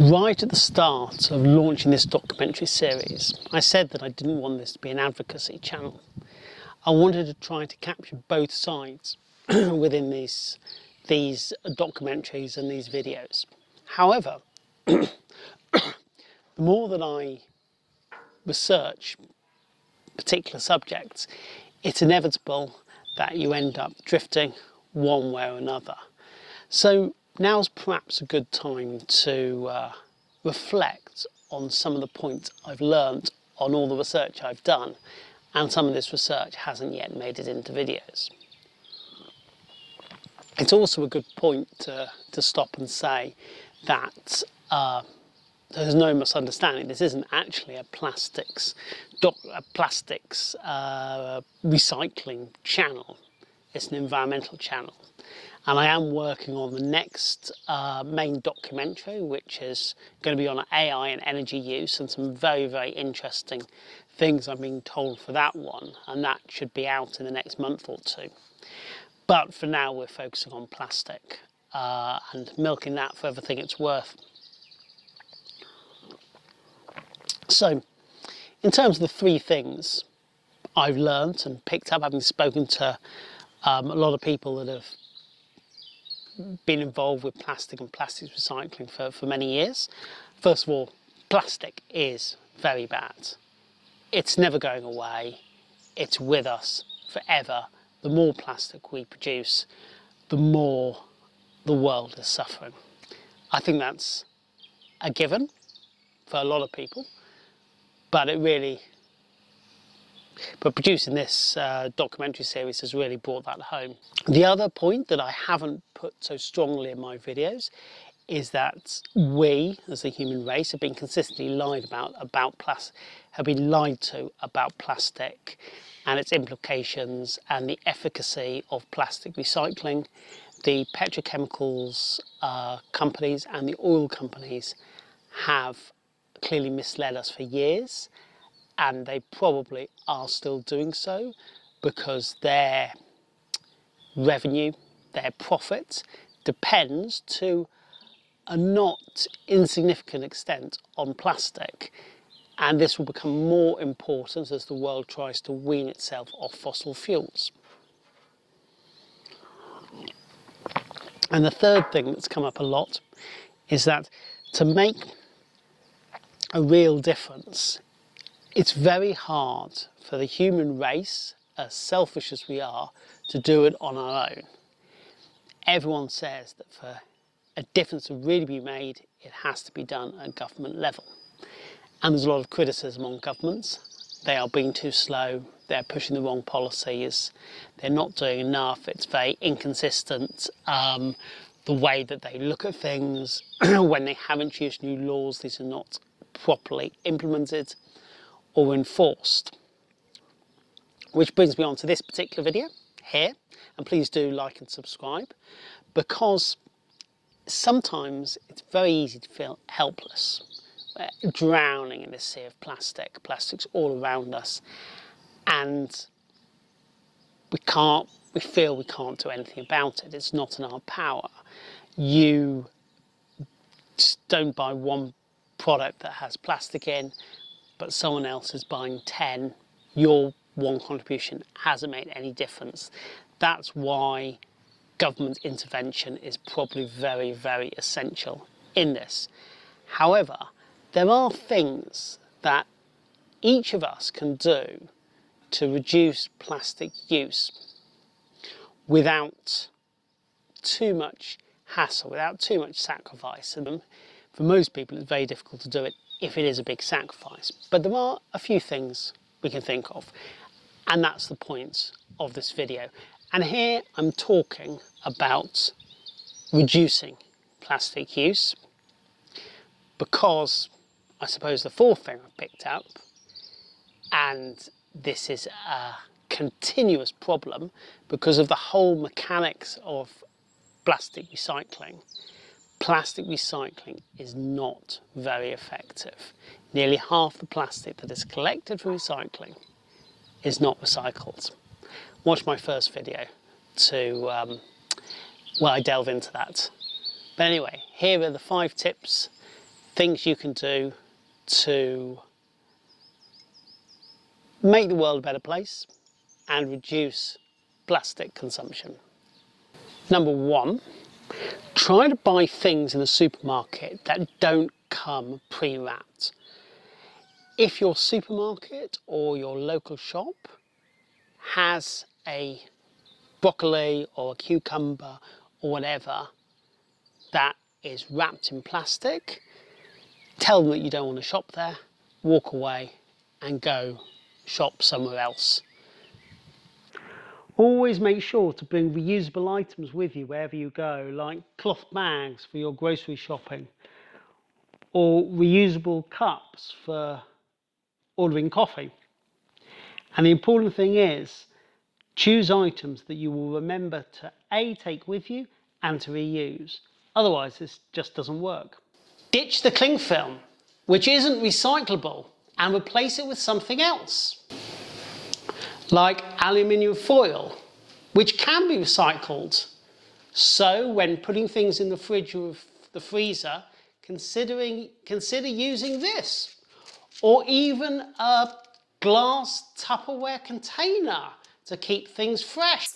Right at the start of launching this documentary series, I said that I didn't want this to be an advocacy channel. I wanted to try to capture both sides within these documentaries and these videos. However, the more that I research particular subjects, it's inevitable that you end up drifting one way or another. So now's perhaps a good time to reflect on some of the points I've learned on all the research I've done, and some of this research hasn't yet made it into videos. It's also a good point to stop and say that there's no misunderstanding. This isn't actually a plastics recycling channel. It's an environmental channel. And I am working on the next main documentary, which is going to be on AI and energy use, and some very, very interesting things I'm being told for that one. And that should be out in the next month or two. But for now, we're focusing on plastic and milking that for everything it's worth. So, in terms of the three things I've learned and picked up, having spoken to a lot of people that have been involved with plastic and plastics recycling for many years. First of all, plastic is very bad. It's never going away. It's with us forever. The more plastic we produce, the more the world is suffering. I think that's a given for a lot of people, but producing this documentary series has really brought that home. The other point that I haven't put so strongly in my videos is that we, as a human race, have been consistently lied to about plastic and its implications and the efficacy of plastic recycling. The petrochemicals companies and the oil companies have clearly misled us for years, and they probably are still doing so because their revenue, their profit, depends to a not insignificant extent on plastic. And this will become more important as the world tries to wean itself off fossil fuels. And the third thing that's come up a lot is that to make a real difference, it's very hard for the human race, as selfish as we are, to do it on our own. Everyone says that for a difference to really be made, it has to be done at government level. And there's a lot of criticism on governments. They are being too slow, they're pushing the wrong policies, they're not doing enough, it's very inconsistent, the way that they look at things. When they have introduced new laws, these are not properly implemented or enforced. Which brings me on to this particular video here, and please do like and subscribe, because sometimes it's very easy to feel helpless. We're drowning in this sea of plastic. Plastic's all around us, and we feel we can't do anything about it. It's not in our power. You just don't buy one product that has plastic in, but someone else is buying 10, your one contribution hasn't made any difference. That's why government intervention is probably very, very essential in this. However, there are things that each of us can do to reduce plastic use without too much hassle, without too much sacrifice. And for most people, it's very difficult to do it if it is a big sacrifice. But there are a few things we can think of, and that's the point of this video. And here I'm talking about reducing plastic use, because I suppose the fourth thing I picked up, and this is a continuous problem because of the whole mechanics of plastic recycling. Plastic recycling is not very effective. Nearly half the plastic that is collected for recycling is not recycled. Watch my first video where I delve into that. But anyway, here are the 5 tips things you can do to make the world a better place and reduce plastic consumption. Number one, try to buy things in the supermarket that don't come pre-wrapped. If your supermarket or your local shop has a broccoli or a cucumber or whatever that is wrapped in plastic, tell them that you don't want to shop there, walk away and go shop somewhere else. Always make sure to bring reusable items with you wherever you go, like cloth bags for your grocery shopping, or reusable cups for ordering coffee. And the important thing is, choose items that you will remember to A, take with you and to reuse. Otherwise, this just doesn't work. Ditch the cling film, which isn't recyclable, and replace it with something else, like aluminium foil, which can be recycled. So when putting things in the fridge or the freezer, consider using this, or even a glass Tupperware container to keep things fresh.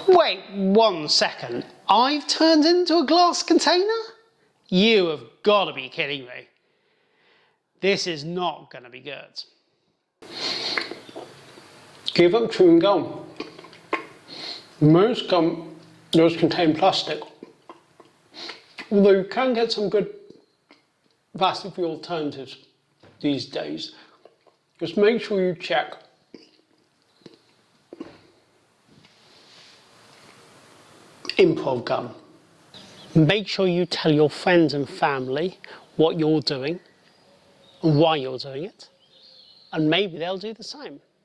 Wait 1 second, I've turned into a glass container? You have got to be kidding me. This is not going to be good. Give up chewing gum. Most gum does contain plastic, although you can get some good plastic-free alternatives these days. Just make sure you check. Improv gum. Make sure you tell your friends and family what you're doing and why you're doing it, and maybe they'll do the same.